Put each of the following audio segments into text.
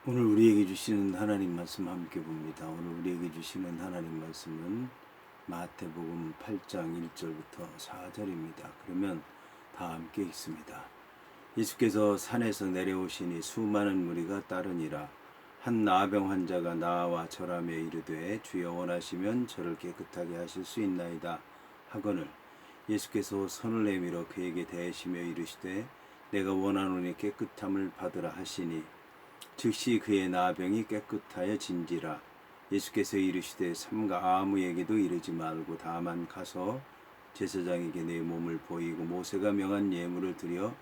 오늘 우리에게 주시는 하나님 말씀 함께 봅니다. 오늘 우리에게 주시는 하나님 말씀은 마태복음 8장 1절부터 4절입니다. 그러면 다 함께 읽습니다. 예수께서 산에서 내려오시니 수많은 무리가 따르니라. 한 나병 환자가 나와 절하며 이르되 주여 원하시면 저를 깨끗하게 하실 수 있나이다 하거늘 예수께서 손을 내밀어 그에게 대시며 이르시되 내가 원하노니 깨끗함을 받으라 하시니 즉시 그의 나병이 깨끗하여 진지라. 예수께서 이르시되 삼가 아무에게도 이르지 말고 다만 가서 제사장에게 내 몸을 보이고 모세가 명한 예물을 드려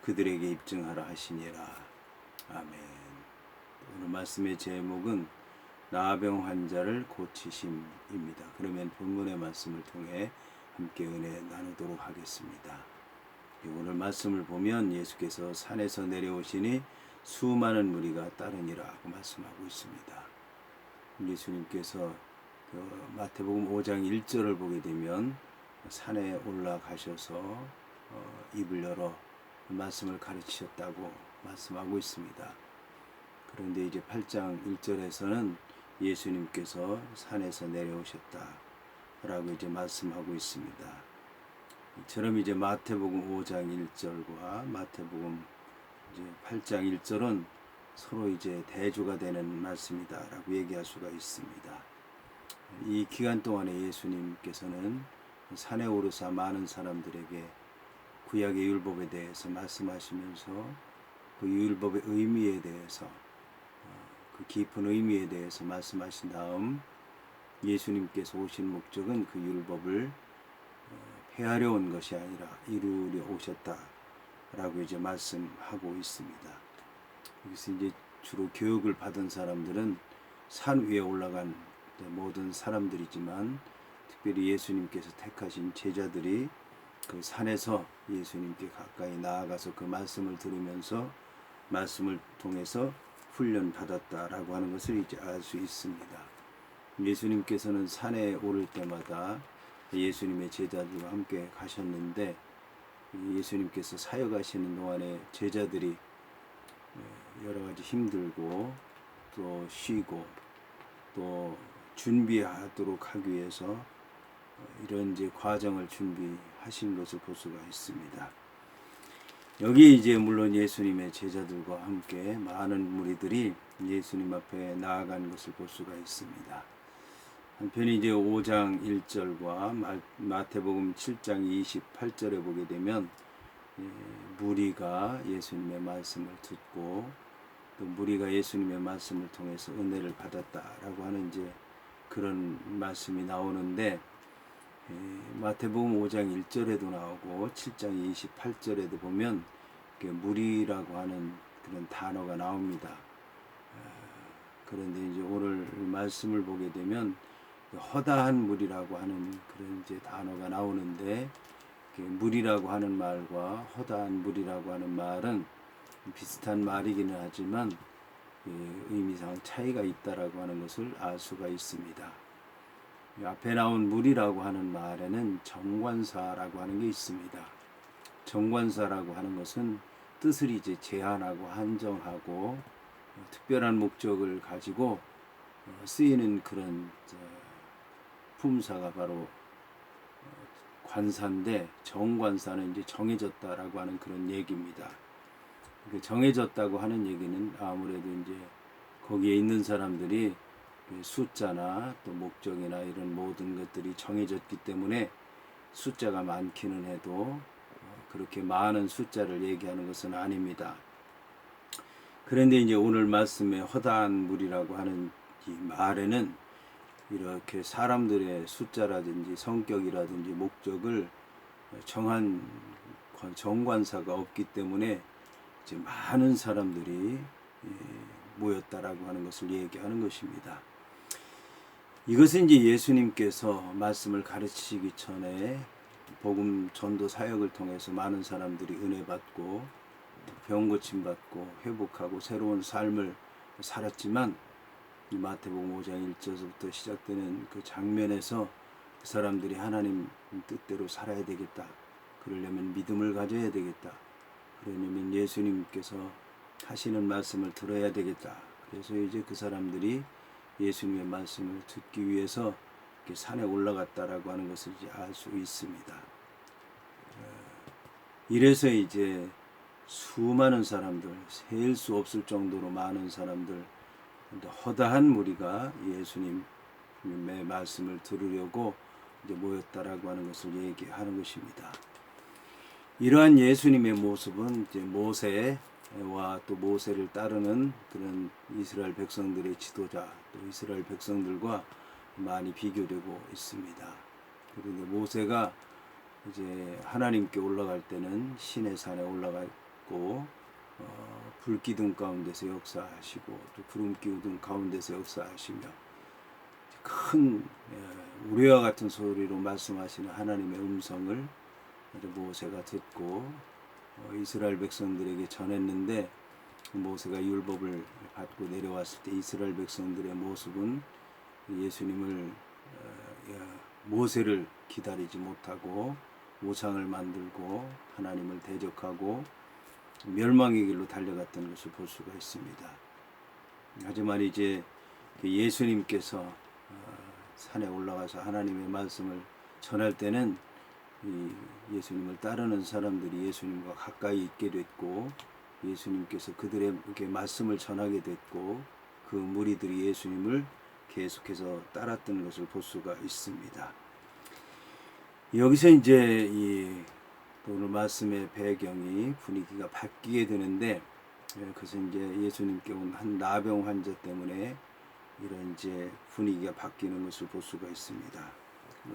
그들에게 입증하라 하시니라. 아멘. 오늘 말씀의 제목은 나병 환자를 고치심입니다. 그러면 본문의 말씀을 통해 함께 은혜 나누도록 하겠습니다. 오늘 말씀을 보면 예수께서 산에서 내려오시니 수많은 무리가 따르니라고 말씀하고 있습니다. 예수님께서 마태복음 5장 1절을 보게 되면 산에 올라가셔서 입을 열어 말씀을 가르치셨다고 말씀하고 있습니다. 그런데 이제 8장 1절에서는 예수님께서 산에서 내려오셨다라고 이제 말씀하고 있습니다. 이처럼 이제 마태복음 5장 1절과 마태복음 이제 8장 1절은 서로 이제 대조가 되는 말씀이다라고 얘기할 수가 있습니다. 이 기간 동안에 예수님께서는 산에 오르사 많은 사람들에게 구약의 율법에 대해서 말씀하시면서 그 율법의 의미에 대해서 그 깊은 의미에 대해서 말씀하신 다음 예수님께서 오신 목적은 그 율법을 폐하려 온 것이 아니라 이루려 오셨다. 라고 이제 말씀하고 있습니다. 여기서 이제 주로 교육을 받은 사람들은 산 위에 올라간 모든 사람들이지만 특별히 예수님께서 택하신 제자들이 그 산에서 예수님께 가까이 나아가서 그 말씀을 들으면서 말씀을 통해서 훈련 받았다라고 하는 것을 이제 알 수 있습니다. 예수님께서는 산에 오를 때마다 예수님의 제자들과 함께 가셨는데 예수님께서 사역하시는 동안에 제자들이 여러 가지 힘들고 또 쉬고 또 준비하도록 하기 위해서 이런 이제 과정을 준비하신 것을 볼 수가 있습니다. 여기 이제 물론 예수님의 제자들과 함께 많은 무리들이 예수님 앞에 나아간 것을 볼 수가 있습니다. 한편에 이제 5장 1절과 마태복음 7장 28절에 보게 되면 무리가 예수님의 말씀을 듣고 또 무리가 예수님의 말씀을 통해서 은혜를 받았다라고 하는 이제 그런 말씀이 나오는데 마태복음 5장 1절에도 나오고 7장 28절에도 보면 무리라고 하는 그런 단어가 나옵니다. 그런데 이제 오늘 말씀을 보게 되면 허다한 무리라고 하는 그런 이제 단어가 나오는데 무리라고 하는 말과 허다한 무리라고 하는 말은 비슷한 말이기는 하지만 의미상 차이가 있다라고 하는 것을 알 수가 있습니다. 앞에 나온 무리라고 하는 말에는 정관사라고 하는 게 있습니다. 정관사라고 하는 것은 뜻을 이제 제한하고 한정하고 특별한 목적을 가지고 쓰이는 그런 품사가 바로 관사인데 정관사는 이제 정해졌다라고 하는 그런 얘기입니다. 정해졌다고 하는 얘기는 아무래도 이제 거기에 있는 사람들이 숫자나 또 목적이나 이런 모든 것들이 정해졌기 때문에 숫자가 많기는 해도 그렇게 많은 숫자를 얘기하는 것은 아닙니다. 그런데 이제 오늘 말씀에 허다한 무리라고 하는 이 말에는 이렇게 사람들의 숫자라든지 성격이라든지 목적을 정한 정관사가 없기 때문에 이제 많은 사람들이 모였다라고 하는 것을 얘기하는 것입니다. 이것은 이제 예수님께서 말씀을 가르치시기 전에 복음 전도 사역을 통해서 많은 사람들이 은혜 받고 병 고침 받고 회복하고 새로운 삶을 살았지만 이 마태복음 5장 1절부터 시작되는 그 장면에서 그 사람들이 하나님 뜻대로 살아야 되겠다. 그러려면 믿음을 가져야 되겠다. 그러려면 예수님께서 하시는 말씀을 들어야 되겠다. 그래서 이제 그 사람들이 예수님의 말씀을 듣기 위해서 이렇게 산에 올라갔다라고 하는 것을 이제 알 수 있습니다. 이래서 이제 수많은 사람들, 셀 수 없을 정도로 많은 사람들, 허다한 무리가 예수님의 말씀을 들으려고 이제 모였다라고 하는 것을 얘기하는 것입니다. 이러한 예수님의 모습은 이제 모세와 또 모세를 따르는 그런 이스라엘 백성들의 지도자, 또 이스라엘 백성들과 많이 비교되고 있습니다. 그런데 모세가 이제 하나님께 올라갈 때는 시내 산에 올라갔고 불기둥 가운데서 역사하시고 또 구름 기둥 가운데서 역사하시며 큰 우레와 같은 소리로 말씀하시는 하나님의 음성을 모세가 듣고 이스라엘 백성들에게 전했는데, 모세가 율법을 받고 내려왔을 때 이스라엘 백성들의 모습은 예수님을 모세를 기다리지 못하고 우상을 만들고 하나님을 대적하고 멸망의 길로 달려갔던 것을 볼 수가 있습니다. 하지만 이제 예수님께서 산에 올라가서 하나님의 말씀을 전할 때는 이 예수님을 따르는 사람들이 예수님과 가까이 있게 됐고, 예수님께서 그들에게 말씀을 전하게 됐고, 그 무리들이 예수님을 계속해서 따랐던 것을 볼 수가 있습니다. 여기서 이제 오늘 말씀의 배경이 분위기가 바뀌게 되는데, 그것은 이제 예수님께 온 한 나병 환자 때문에 이런 이제 분위기가 바뀌는 것을 볼 수가 있습니다.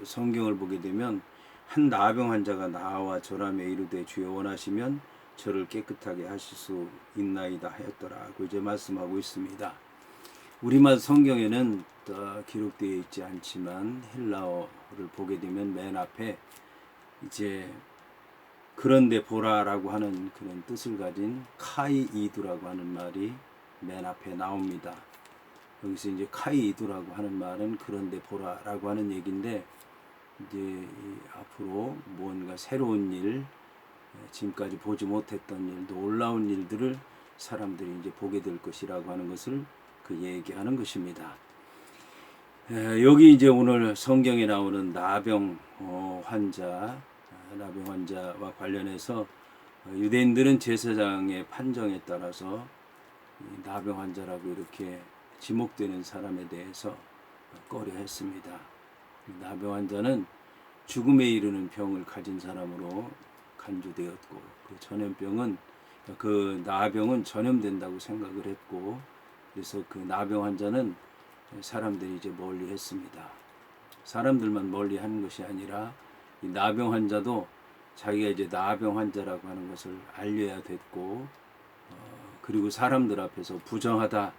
성경을 보게 되면 한 나병 환자가 나와 절하며 이르되 주여 원하시면 저를 깨끗하게 하실 수 있나이다 하였더라고 이제 말씀하고 있습니다. 우리말 성경에는 기록되어 있지 않지만 헬라어를 보게 되면 맨 앞에 이제 그런데 보라라고 하는 그런 뜻을 가진 카이이두라고 하는 말이 맨 앞에 나옵니다. 여기서 이제 카이이두라고 하는 말은 그런데 보라라고 하는 얘기인데, 이제 앞으로 뭔가 새로운 일, 지금까지 보지 못했던 일, 놀라운 일들을 사람들이 이제 보게 될 것이라고 하는 것을 얘기하는 것입니다. 여기 이제 오늘 성경에 나오는 나병 환자와 관련해서 유대인들은 제사장의 판정에 따라서 나병 환자라고 이렇게 지목되는 사람에 대해서 꺼려했습니다. 나병 환자는 죽음에 이르는 병을 가진 사람으로 간주되었고, 그 나병은 전염된다고 생각을 했고, 그래서 그 나병 환자는 사람들이 이제 멀리 했습니다. 사람들만 멀리 하는 것이 아니라 이 나병 환자도 자기가 이제 나병 환자라고 하는 것을 알려야 됐고, 그리고 사람들 앞에서 부정하다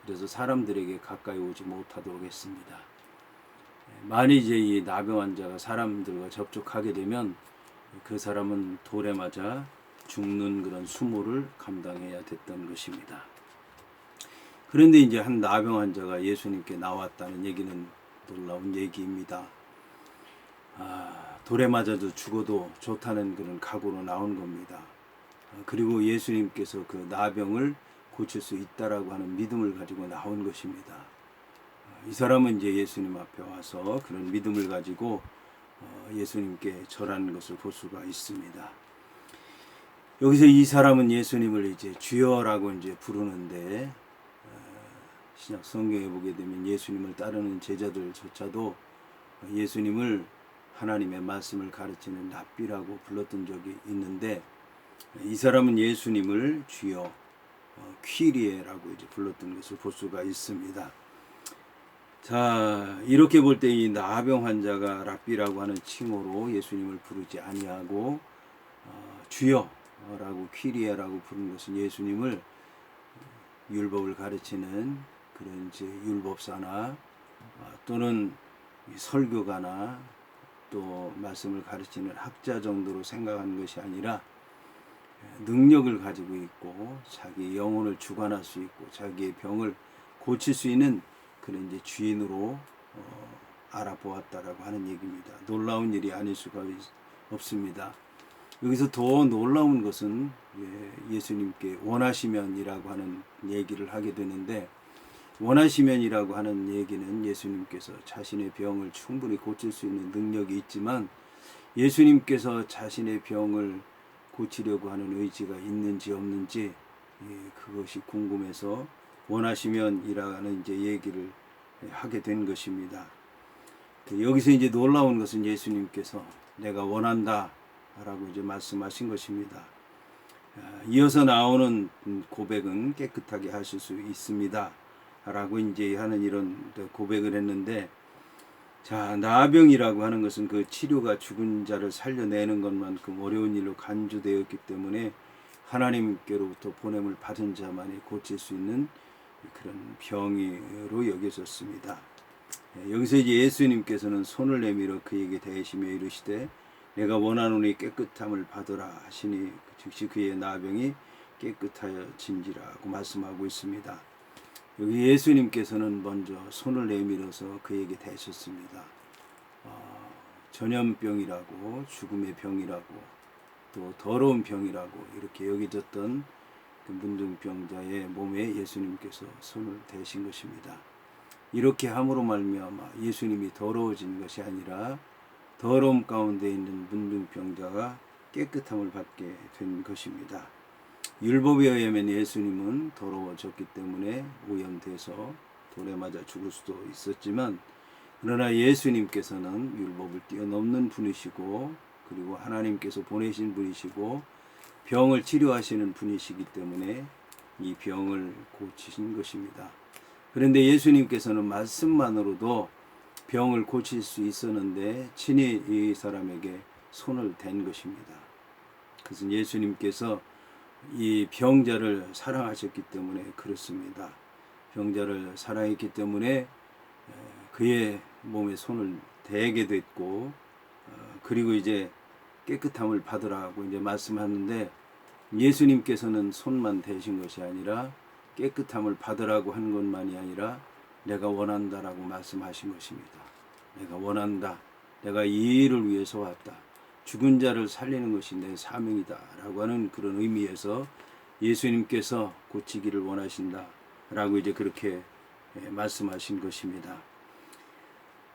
그래서 사람들에게 가까이 오지 못하도록 했습니다. 만일 이제 이 나병 환자가 사람들과 접촉하게 되면 그 사람은 돌에 맞아 죽는 그런 수모를 감당해야 됐던 것입니다. 그런데 이제 한 나병 환자가 예수님께 나왔다는 얘기는 놀라운 얘기입니다. 돌에 맞아도 죽어도 좋다는 그런 각오로 나온 겁니다. 그리고 예수님께서 그 나병을 고칠 수 있다라고 하는 믿음을 가지고 나온 것입니다. 이 사람은 이제 예수님 앞에 와서 그런 믿음을 가지고 예수님께 절하는 것을 볼 수가 있습니다. 여기서 이 사람은 예수님을 이제 주여라고 이제 부르는데, 신약 성경에 보게 되면 예수님을 따르는 제자들조차도 예수님을 하나님의 말씀을 가르치는 랍비라고 불렀던 적이 있는데, 이 사람은 예수님을 주여 퀴리에라고 이제 불렀던 것을 볼 수가 있습니다. 자, 이렇게 볼 때 이 나병 환자가 랍비라고 하는 칭호로 예수님을 부르지 아니하고 주여라고 퀴리에라고 부르는 것은 예수님을 율법을 가르치는 그런 이제 율법사나 또는 설교가나 또 말씀을 가르치는 학자 정도로 생각하는 것이 아니라 능력을 가지고 있고 자기의 영혼을 주관할 수 있고 자기의 병을 고칠 수 있는 그런 이제 주인으로 알아보았다라고 하는 얘기입니다. 놀라운 일이 아닐 수가 없습니다. 여기서 더 놀라운 것은 예수님께 원하시면이라고 하는 얘기를 하게 되는데, 원하시면이라고 하는 얘기는 예수님께서 자신의 병을 충분히 고칠 수 있는 능력이 있지만, 예수님께서 자신의 병을 고치려고 하는 의지가 있는지 없는지 그것이 궁금해서 원하시면이라는 이제 얘기를 하게 된 것입니다. 여기서 이제 놀라운 것은 예수님께서 내가 원한다 라고 이제 말씀하신 것입니다. 이어서 나오는 고백은 깨끗하게 하실 수 있습니다 라고 이제 하는 이런 고백을 했는데, 자, 나병이라고 하는 것은 그 치료가 죽은 자를 살려내는 것만큼 어려운 일로 간주되었기 때문에 하나님께로부터 보냄을 받은 자만이 고칠 수 있는 그런 병으로 여겨졌습니다. 여기서 이제 예수님께서는 손을 내밀어 그에게 대시며 이르시되 내가 원하노니 깨끗함을 받으라 하시니 즉시 그의 나병이 깨끗하여진지라고 말씀하고 있습니다. 여기 예수님께서는 먼저 손을 내밀어서 그에게 대셨습니다. 전염병이라고, 죽음의 병이라고, 또 더러운 병이라고 이렇게 여겨졌던 그 문둥병자의 몸에 예수님께서 손을 대신 것입니다. 이렇게 함으로 말미암아 예수님이 더러워진 것이 아니라 더러움 가운데 있는 문둥병자가 깨끗함을 받게 된 것입니다. 율법에 의하면 예수님은 더러워졌기 때문에 오염돼서 돌에 맞아 죽을 수도 있었지만, 그러나 예수님께서는 율법을 뛰어넘는 분이시고 그리고 하나님께서 보내신 분이시고 병을 치료하시는 분이시기 때문에 이 병을 고치신 것입니다. 그런데 예수님께서는 말씀만으로도 병을 고칠 수 있었는데 친히 이 사람에게 손을 댄 것입니다. 그것은 예수님께서 이 병자를 사랑하셨기 때문에 그렇습니다. 병자를 사랑했기 때문에 그의 몸에 손을 대게 됐고, 그리고 이제 깨끗함을 받으라고 이제 말씀하는데, 예수님께서는 손만 대신 것이 아니라 깨끗함을 받으라고 한 것만이 아니라 내가 원한다라고 말씀하신 것입니다. 내가 원한다. 내가 이 일을 위해서 왔다. 죽은 자를 살리는 것이 내 사명이다 라고 하는 그런 의미에서 예수님께서 고치기를 원하신다 라고 이제 그렇게 말씀하신 것입니다.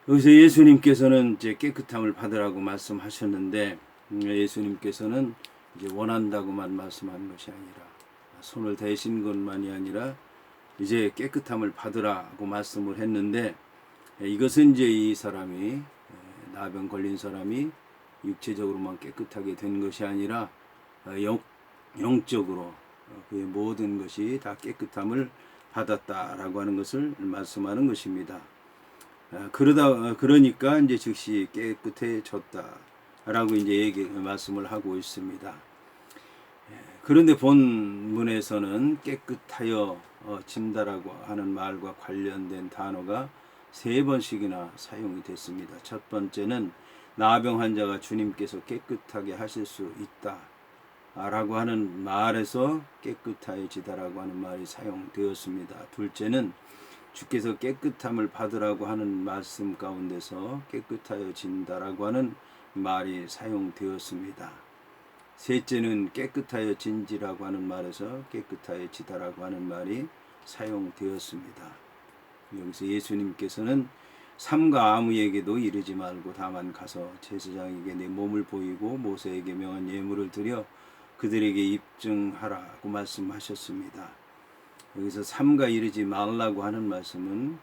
여기서 예수님께서는 이제 깨끗함을 받으라고 말씀하셨는데, 예수님께서는 이제 원한다고만 말씀한 것이 아니라 손을 대신 것만이 아니라 이제 깨끗함을 받으라고 말씀을 했는데, 이것은 이제 이 사람이, 나병 걸린 사람이 육체적으로만 깨끗하게 된 것이 아니라 영적으로 그의 모든 것이 다 깨끗함을 받았다라고 하는 것을 말씀하는 것입니다. 그러니까 이제 즉시 깨끗해졌다라고 이제 말씀을 하고 있습니다. 그런데 본문에서는 깨끗하여 진다라고 하는 말과 관련된 단어가 3번씩이나 사용이 됐습니다. 첫 번째는 나병 환자가 주님께서 깨끗하게 하실 수 있다 라고 하는 말에서 깨끗해지다라고 하는 말이 사용되었습니다. 둘째는 주께서 깨끗함을 받으라고 하는 말씀 가운데서 깨끗하여진다라고 하는 말이 사용되었습니다. 셋째는 깨끗하여진지라고 하는 말에서 깨끗하여지다라고 하는 말이 사용되었습니다. 여기서 예수님께서는 삼가 아무에게도 이르지 말고 다만 가서 제사장에게 내 몸을 보이고 모세에게 명한 예물을 드려 그들에게 입증하라고 말씀하셨습니다. 여기서 삼가 이르지 말라고 하는 말씀은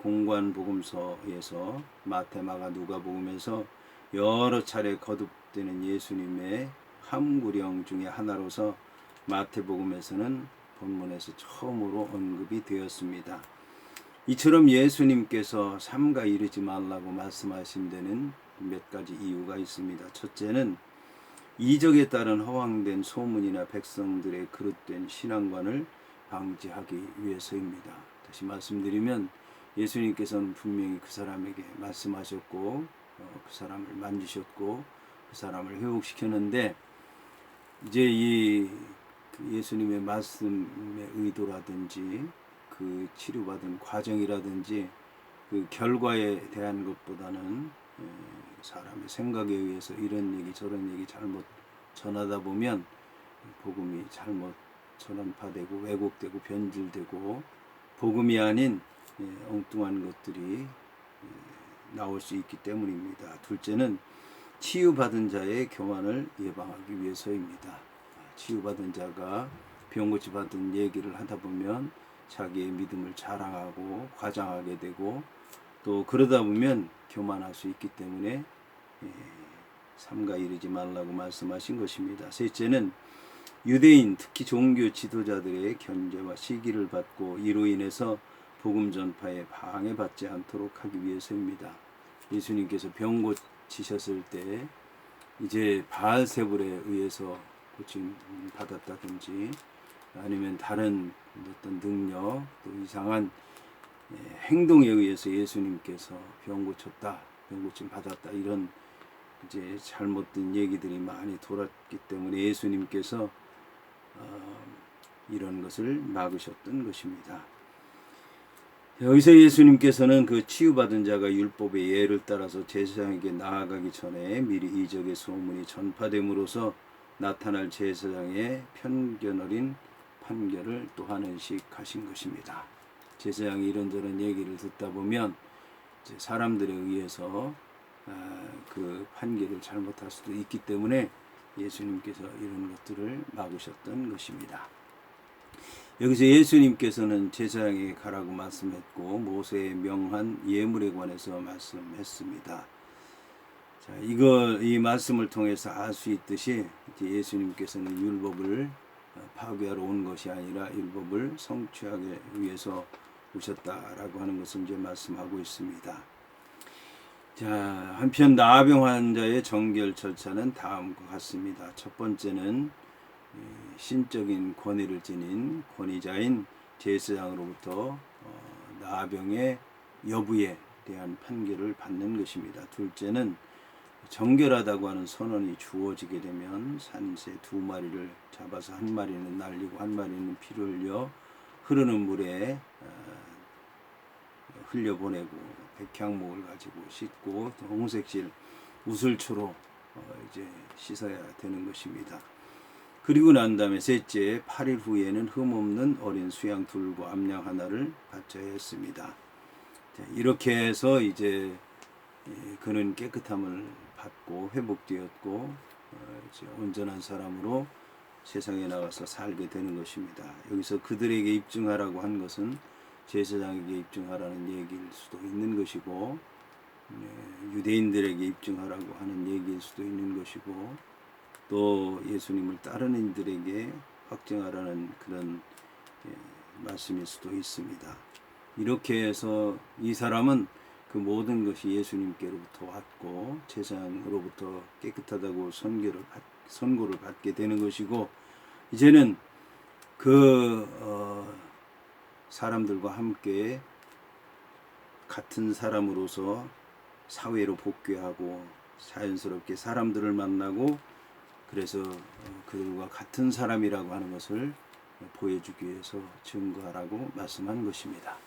공관복음서에서 마태, 마가, 누가복음에서 여러 차례 거듭되는 예수님의 함구령 중에 하나로서 마태복음에서는 본문에서 처음으로 언급이 되었습니다. 이처럼 예수님께서 삼가 이르지 말라고 말씀하신 데는 몇 가지 이유가 있습니다. 첫째는 이적에 따른 허황된 소문이나 백성들의 그릇된 신앙관을 방지하기 위해서입니다. 다시 말씀드리면 예수님께서는 분명히 그 사람에게 말씀하셨고 그 사람을 만지셨고 그 사람을 회복시켰는데, 이제 이 예수님의 말씀의 의도라든지 그 치료받은 과정이라든지 그 결과에 대한 것보다는 사람의 생각에 의해서 이런 얘기 저런 얘기 잘못 전하다 보면 복음이 잘못 전파되고 왜곡되고 변질되고 복음이 아닌 엉뚱한 것들이 나올 수 있기 때문입니다. 둘째는 치유받은 자의 교만을 예방하기 위해서입니다. 치유받은 자가 병고치 받은 얘기를 하다 보면 자기의 믿음을 자랑하고 과장하게 되고 또 그러다 보면 교만할 수 있기 때문에 삼가 이르지 말라고 말씀하신 것입니다. 셋째는 유대인 특히 종교 지도자들의 견제와 시기를 받고 이로 인해서 복음 전파에 방해받지 않도록 하기 위해서입니다. 예수님께서 병 고치셨을 때 이제 바알세불에 의해서 고침 받았다든지 아니면 다른 어떤 능력 또 이상한 행동에 의해서 예수님께서 병 고쳤다, 병 고침 받았다 이런 이제 잘못된 얘기들이 많이 돌았기 때문에 예수님께서 이런 것을 막으셨던 것입니다. 여기서 예수님께서는 그 치유받은 자가 율법의 예를 따라서 제사장에게 나아가기 전에 미리 이적의 소문이 전파됨으로써 나타날 제사장의 편견 어린 판결을 또 하는 식 하신 것입니다. 제사장이 이런저런 얘기를 듣다 보면 이제 사람들에 의해서 그 판결을 잘못할 수도 있기 때문에 예수님께서 이런 것들을 막으셨던 것입니다. 여기서 예수님께서는 제사장에게 가라고 말씀했고 모세의 명한 예물에 관해서 말씀했습니다. 자, 이 말씀을 통해서 알 수 있듯이 이제 예수님께서는 율법을 파괴하러 온 것이 아니라 율법을 성취하기 위해서 오셨다라고 하는 것을 이제 말씀하고 있습니다. 자, 한편 나병 환자의 정결 절차는 다음과 같습니다. 첫 번째는 신적인 권위를 지닌 권위자인 제사장으로부터 나병의 여부에 대한 판결을 받는 것입니다. 둘째는 정결하다고 하는 선언이 주어지게 되면 산새 2마리를 잡아서 한 마리는 날리고 한 마리는 피를 흘려 흐르는 물에 흘려보내고 백향목을 가지고 씻고 홍색실 우슬초로 이제 씻어야 되는 것입니다. 그리고 난 다음에 셋째 8일 후에는 흠없는 어린 수양 둘과 암양 하나를 바쳐야 했습니다. 자, 이렇게 해서 이제 그는 깨끗함을 받고 회복되었고 이제 온전한 사람으로 세상에 나가서 살게 되는 것입니다. 여기서 그들에게 입증하라고 한 것은 제사장에게 입증하라는 얘기일 수도 있는 것이고 유대인들에게 입증하라고 하는 얘기일 수도 있는 것이고 또 예수님을 따르는 이들에게 확증하라는 그런 말씀일 수도 있습니다. 이렇게 해서 이 사람은 그 모든 것이 예수님께로부터 왔고 제사장으로부터 깨끗하다고 선고를 받게 되는 것이고 이제는 그 사람들과 함께 같은 사람으로서 사회로 복귀하고 자연스럽게 사람들을 만나고 그래서 그들과 같은 사람이라고 하는 것을 보여주기 위해서 증거하라고 말씀한 것입니다.